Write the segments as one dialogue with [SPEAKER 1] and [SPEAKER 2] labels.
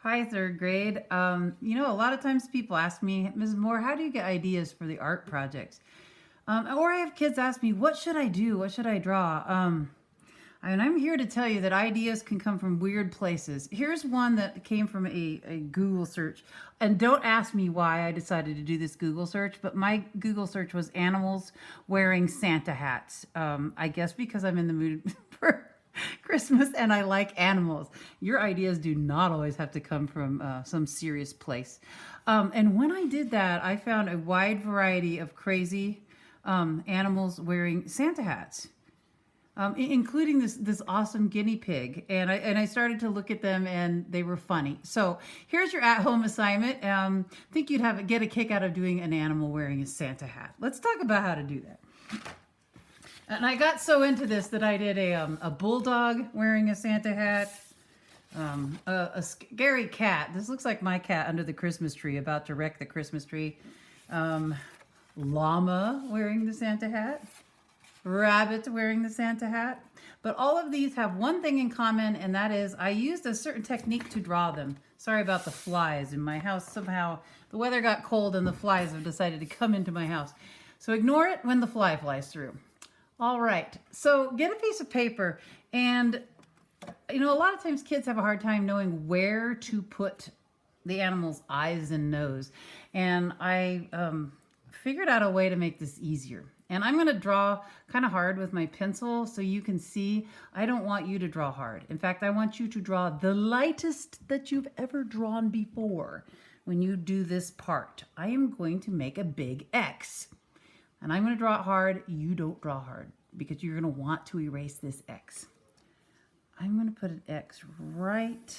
[SPEAKER 1] Hi, third grade. A lot of times people ask me, Ms. Moore, how do you get ideas for the art projects? Or I have kids ask me, what should I do? What should I draw? And I'm here to tell you that ideas can come from weird places. Here's one that came from a Google search. And don't ask me why I decided to do this Google search, but my Google search was animals wearing Santa hats. I guess because I'm in the mood for Christmas and I like animals. Your ideas do not always have to come from some serious place. And when I did that, I found a wide variety of crazy animals wearing Santa hats. Including this awesome guinea pig, and I started to look at them, and they were funny. So here's your at-home assignment. Think you'd get a kick out of doing an animal wearing a Santa hat. Let's talk about how to do that. And I got so into this that I did a bulldog wearing a Santa hat, a scary cat. This looks like my cat under the Christmas tree, about to wreck the Christmas tree. Llama wearing the Santa hat. Rabbit wearing the Santa hat. But all of these have one thing in common, and that is I used a certain technique to draw them. Sorry about the flies in my house. Somehow the weather got cold and the flies have decided to come into my house. So ignore it when the fly flies through. All right, so get a piece of paper, and a lot of times kids have a hard time knowing where to put the animal's eyes and nose. And I figured out a way to make this easier. And I'm going to draw kind of hard with my pencil so you can see I don't want you to draw hard. In fact, I want you to draw the lightest that you've ever drawn before. When you do this part, I am going to make a big X. And I'm going to draw it hard. You don't draw hard because you're going to want to erase this X. I'm going to put an X right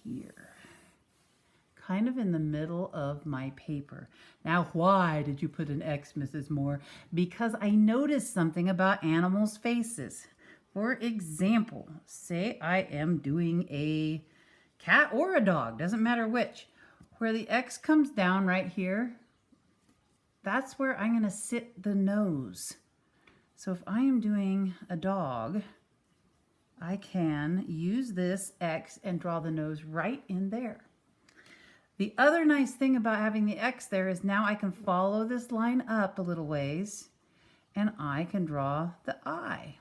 [SPEAKER 1] here, kind of in the middle of my paper. Now, why did you put an X, Mrs. Moore? Because I noticed something about animals' faces. For example, say I am doing a cat or a dog, doesn't matter which. Where the X comes down right here, that's where I'm going to sit the nose. So if I am doing a dog, I can use this X and draw the nose right in there. The other nice thing about having the X there is now I can follow this line up a little ways and I can draw the eye.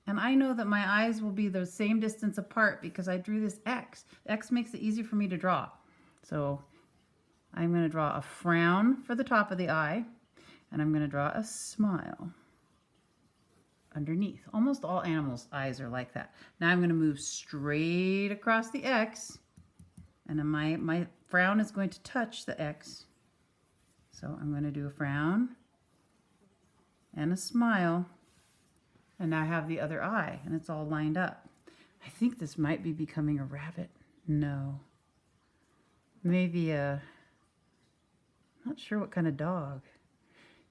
[SPEAKER 1] And I know that my eyes will be the same distance apart because I drew this X. X makes it easy for me to draw. So I'm going to draw a frown for the top of the eye, and I'm going to draw a smile underneath. Almost all animals' eyes are like that. Now I'm going to move straight across the X, and then my frown is going to touch the X. So I'm going to do a frown and a smile, and now I have the other eye, and it's all lined up. I think this might be becoming a rabbit. No. Maybe not sure what kind of dog.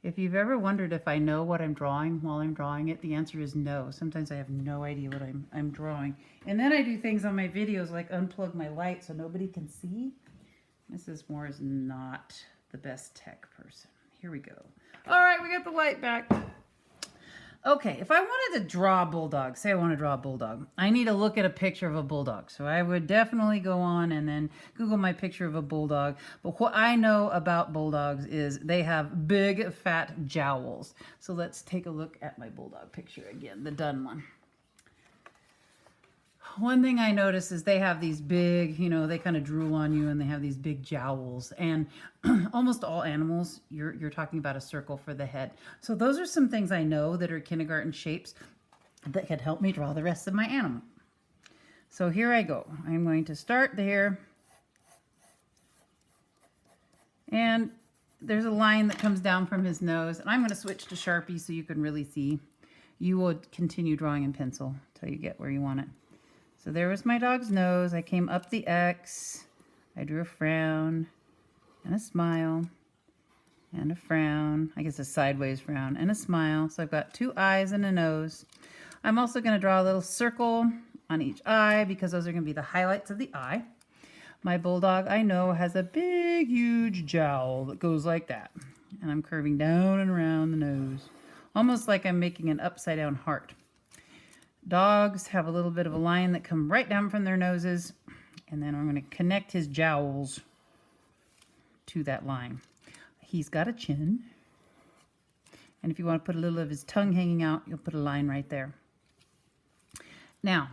[SPEAKER 1] If you've ever wondered if I know what I'm drawing while I'm drawing it, the answer is no. Sometimes I have no idea what I'm drawing. And then I do things on my videos like unplug my light so nobody can see. Mrs. Moore is not the best tech person. Here we go. All right, we got the light back. Okay, if I wanted to draw a bulldog, say I want to draw a bulldog, I need to look at a picture of a bulldog. So I would definitely go on and then Google my picture of a bulldog. But what I know about bulldogs is they have big, fat jowls. So let's take a look at my bulldog picture again, the done one. One thing I notice is they have these big, they kind of drool on you and they have these big jowls. And almost all animals, you're talking about a circle for the head. So those are some things I know that are kindergarten shapes that can help me draw the rest of my animal. So here I go. I'm going to start there. And there's a line that comes down from his nose. And I'm going to switch to Sharpie so you can really see. You will continue drawing in pencil until you get where you want it. So there was my dog's nose. I came up the X. I drew a frown and a smile and a frown. I guess a sideways frown and a smile. So I've got two eyes and a nose. I'm also going to draw a little circle on each eye because those are going to be the highlights of the eye. My bulldog, I know, has a big, huge jowl that goes like that. And I'm curving down and around the nose, almost like I'm making an upside down heart. Dogs have a little bit of a line that come right down from their noses. And then I'm going to connect his jowls to that line. He's got a chin. And if you want to put a little of his tongue hanging out, you'll put a line right there. Now,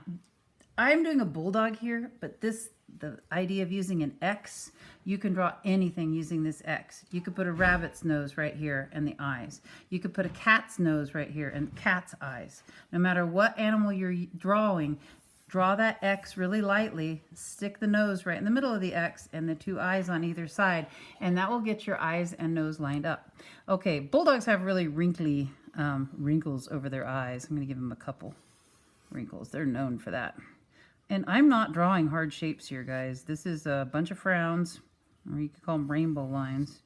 [SPEAKER 1] I'm doing a bulldog here, but the idea of using an X, you can draw anything using this X. You could put a rabbit's nose right here and the eyes. You could put a cat's nose right here and cat's eyes. No matter what animal you're drawing, draw that X really lightly, stick the nose right in the middle of the X and the two eyes on either side, and that will get your eyes and nose lined up. Okay, bulldogs have really wrinkly wrinkles over their eyes. I'm going to give them a couple wrinkles. They're known for that. And I'm not drawing hard shapes here, guys. This is a bunch of frowns, or you could call them rainbow lines.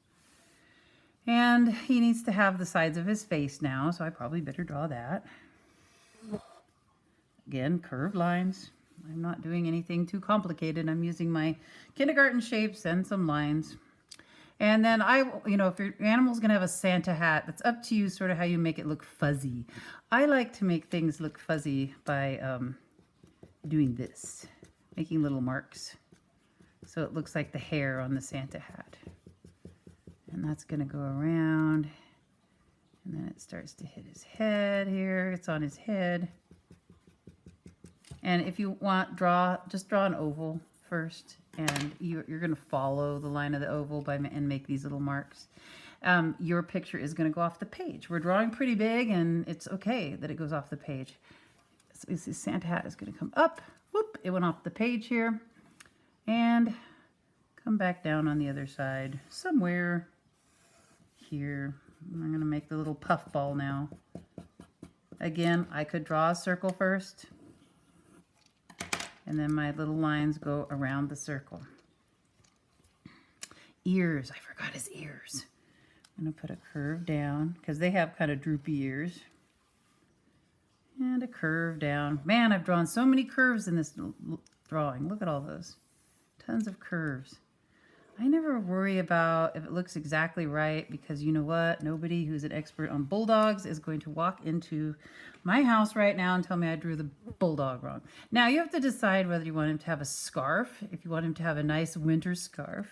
[SPEAKER 1] And he needs to have the sides of his face now, so I probably better draw that. Again, curved lines. I'm not doing anything too complicated. I'm using my kindergarten shapes and some lines. And then if your animal's gonna have a Santa hat, that's up to you sort of how you make it look fuzzy. I like to make things look fuzzy by doing this, making little marks. So it looks like the hair on the Santa hat. And that's gonna go around. And then it starts to hit his head here. It's on his head. And if you want, just draw an oval first, and you're going to follow the line of the oval and make these little marks. Your picture is going to go off the page. We're drawing pretty big, and it's okay that it goes off the page. So this Santa hat is going to come up. Whoop! It went off the page here, and come back down on the other side somewhere here. I'm going to make the little puff ball now. Again, I could draw a circle first. And then my little lines go around the circle. Ears, I forgot his ears. I'm gonna put a curve down because they have kind of droopy ears. And a curve down. Man, I've drawn so many curves in this drawing. Look at all those. Tons of curves. I never worry about if it looks exactly right because you know what? Nobody who's an expert on bulldogs is going to walk into my house right now and tell me I drew the bulldog wrong. Now you have to decide whether you want him to have a scarf. If you want him to have a nice winter scarf,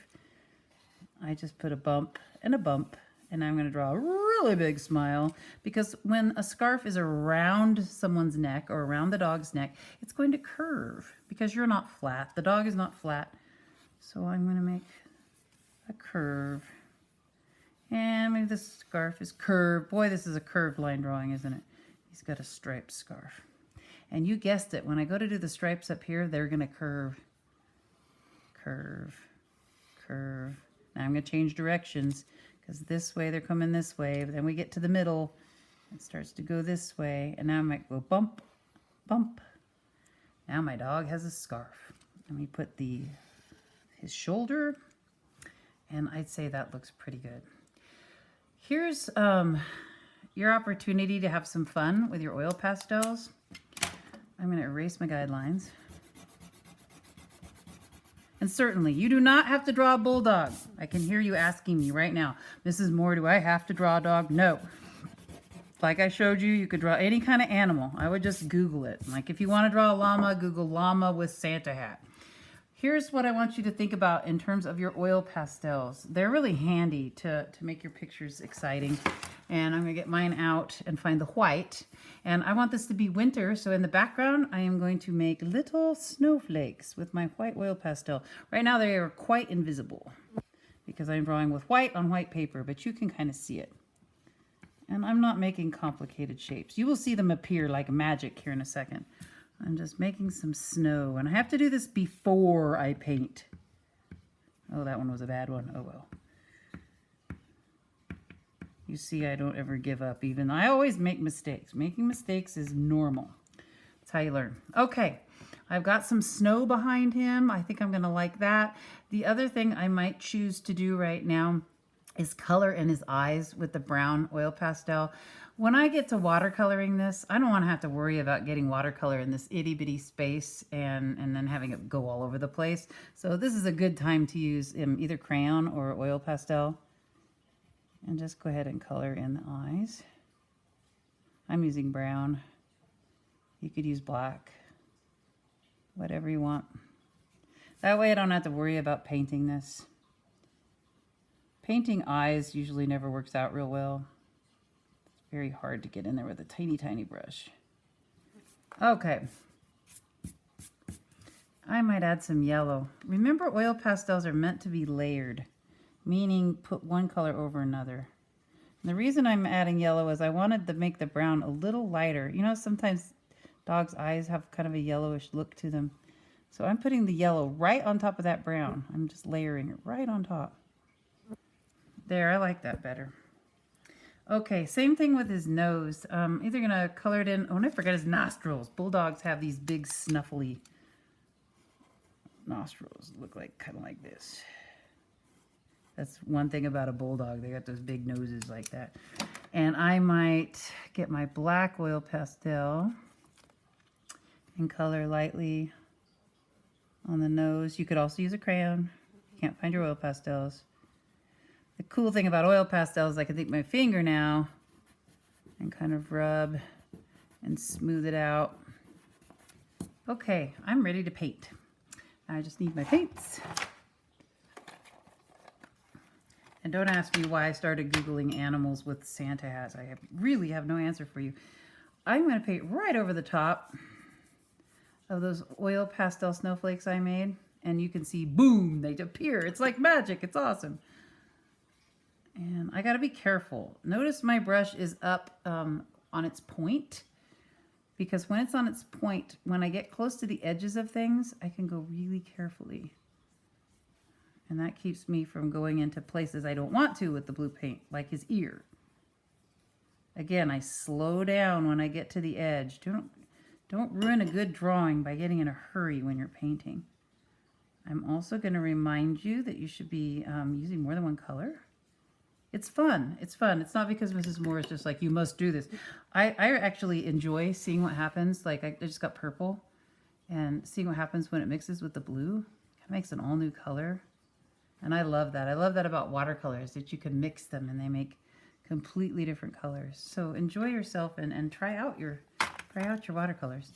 [SPEAKER 1] I just put a bump, and I'm going to draw a really big smile because when a scarf is around someone's neck or around the dog's neck, it's going to curve because you're not flat. The dog is not flat. So I'm going to make a curve, and maybe the scarf is curved. Boy, this is a curved line drawing, isn't it? He's got a striped scarf, and you guessed it, when I go to do the stripes up here, they're gonna curve. Now I'm gonna change directions because this way they're coming this way, but then we get to the middle, it starts to go this way, and now I might go bump, bump. Now my dog has a scarf. Let me put his shoulder, and I'd say that looks pretty good. Here's your opportunity to have some fun with your oil pastels. I'm going to erase my guidelines. And certainly, you do not have to draw a bulldog. I can hear you asking me right now, Mrs. Moore, do I have to draw a dog? No. Like I showed you, you could draw any kind of animal. I would just Google it. Like if you want to draw a llama, Google llama with Santa hat. Here's what I want you to think about in terms of your oil pastels. They're really handy to make your pictures exciting. And I'm going to get mine out and find the white. And I want this to be winter, so in the background, I am going to make little snowflakes with my white oil pastel. Right now, they are quite invisible because I'm drawing with white on white paper, but you can kind of see it. And I'm not making complicated shapes. You will see them appear like magic here in a second. I'm just making some snow, and I have to do this before I paint. Oh, that one was a bad one. Oh, well. You see, I don't ever give up even. I always make mistakes. Making mistakes is normal. That's how you learn. Okay, I've got some snow behind him. I think I'm going to like that. The other thing I might choose to do right now is color in his eyes with the brown oil pastel. When I get to watercoloring this, I don't want to have to worry about getting watercolor in this itty bitty space and then having it go all over the place. So this is a good time to use either crayon or oil pastel. And just go ahead and color in the eyes. I'm using brown. You could use black, whatever you want. That way I don't have to worry about painting this. Painting eyes usually never works out real well. It's very hard to get in there with a tiny, tiny brush. Okay. I might add some yellow. Remember, oil pastels are meant to be layered, meaning put one color over another. And the reason I'm adding yellow is I wanted to make the brown a little lighter. You know, sometimes dogs' eyes have kind of a yellowish look to them. So I'm putting the yellow right on top of that brown. I'm just layering it right on top. There, I like that better. Okay, same thing with his nose. Either gonna color it in. Oh, and I forgot his nostrils. Bulldogs have these big snuffly nostrils. Look like kind of like this. That's one thing about a bulldog. They got those big noses like that. And I might get my black oil pastel and color lightly on the nose. You could also use a crayon. You can't find your oil pastels. The cool thing about oil pastels is I can take my finger now and kind of rub and smooth it out. Okay, I'm ready to paint. I just need my paints. And don't ask me why I started Googling animals with Santa hats. I really have no answer for you. I'm going to paint right over the top of those oil pastel snowflakes I made. And you can see, boom, they appear. It's like magic. It's awesome. And I got to be careful. Notice my brush is up on its point. Because when it's on its point, when I get close to the edges of things, I can go really carefully. And that keeps me from going into places I don't want to with the blue paint, like his ear. Again, I slow down when I get to the edge. Don't ruin a good drawing by getting in a hurry when you're painting. I'm also going to remind you that you should be using more than one color. It's fun. It's fun. It's not because Mrs. Moore is just like, you must do this. I actually enjoy seeing what happens. Like, I just got purple. And seeing what happens when it mixes with the blue. It makes an all new color. And I love that. I love that about watercolors, that you can mix them and they make completely different colors. So enjoy yourself and try out your watercolors.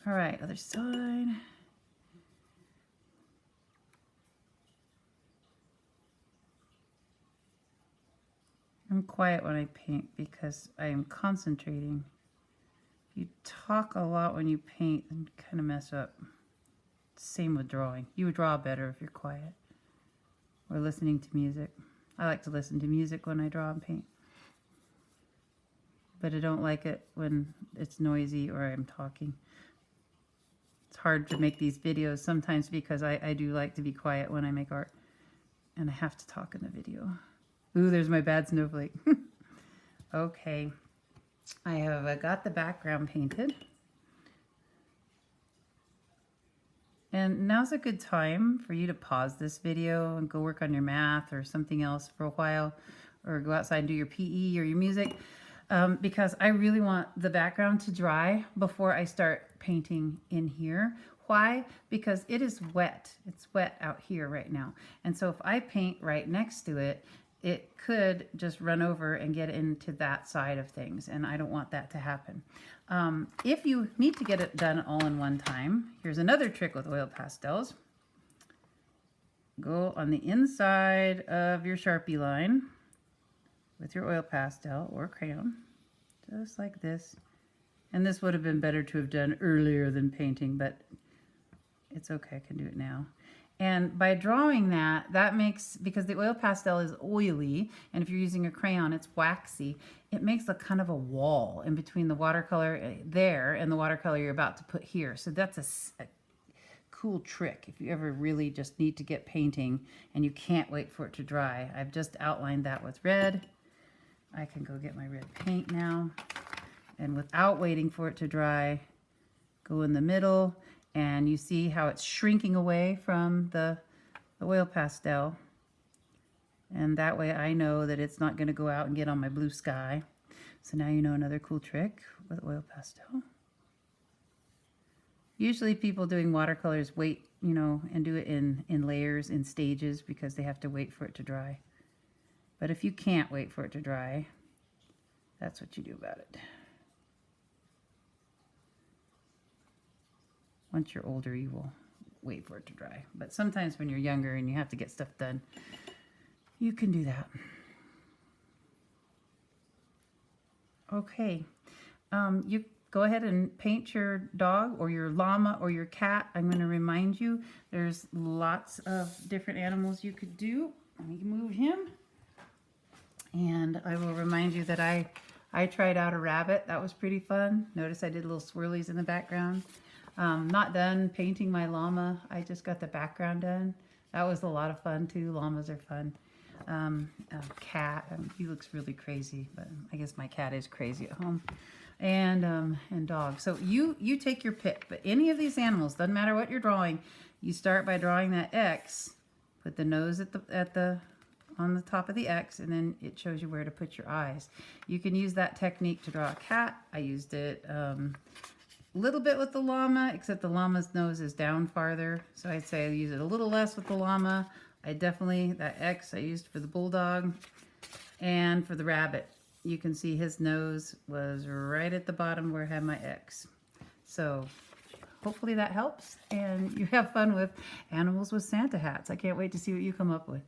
[SPEAKER 1] All right, other side. I'm quiet when I paint because I am concentrating. If you talk a lot when you paint, then you kind of mess up. Same with drawing. You would draw better if you're quiet or listening to music. I like to listen to music when I draw and paint. But I don't like it when it's noisy or I'm talking. It's hard to make these videos sometimes because I do like to be quiet when I make art. And I have to talk in the video. Ooh, there's my bad snowflake. Okay. I have got the background painted. And now's a good time for you to pause this video and go work on your math or something else for a while, or go outside and do your PE or your music, because I really want the background to dry before I start painting in here. Why? Because it is wet. It's wet out here right now. And so if I paint right next to it, it could just run over and get into that side of things, and I don't want that to happen. If you need to get it done all in one time, here's another trick with oil pastels. Go on the inside of your Sharpie line with your oil pastel or crayon, just like this. And this would have been better to have done earlier than painting, but it's okay, I can do it now. And by drawing that makes, because the oil pastel is oily, and if you're using a crayon, it's waxy, it makes a kind of a wall in between the watercolor there and the watercolor you're about to put here. So that's a cool trick if you ever really just need to get painting and you can't wait for it to dry. I've just outlined that with red. I can go get my red paint now. And without waiting for it to dry, go in the middle. And you see how it's shrinking away from the oil pastel. And that way I know that it's not going to go out and get on my blue sky. So now you know another cool trick with oil pastel. Usually people doing watercolors wait, you know, and do it in layers, in stages, because they have to wait for it to dry. But if you can't wait for it to dry, that's what you do about it. Once you're older, you will wait for it to dry. But sometimes when you're younger and you have to get stuff done, you can do that. Okay, you go ahead and paint your dog or your llama or your cat. I'm going to remind you, there's lots of different animals you could do. Let me move him. And I will remind you that I tried out a rabbit. That was pretty fun. Notice I did little swirlies in the background. Not done painting my llama. I just got the background done. That was a lot of fun too. Llamas are fun. A cat. He looks really crazy, but I guess my cat is crazy at home. And dog. So you take your pick. But any of these animals, doesn't matter what you're drawing, you start by drawing that X. Put the nose on the top of the X, and then it shows you where to put your eyes. You can use that technique to draw a cat. I used it a little bit with the llama, except the llama's nose is down farther. So I'd say I use it a little less with the llama. That X I used for the bulldog. And for the rabbit, you can see his nose was right at the bottom where I had my X. So hopefully that helps, and you have fun with animals with Santa hats. I can't wait to see what you come up with.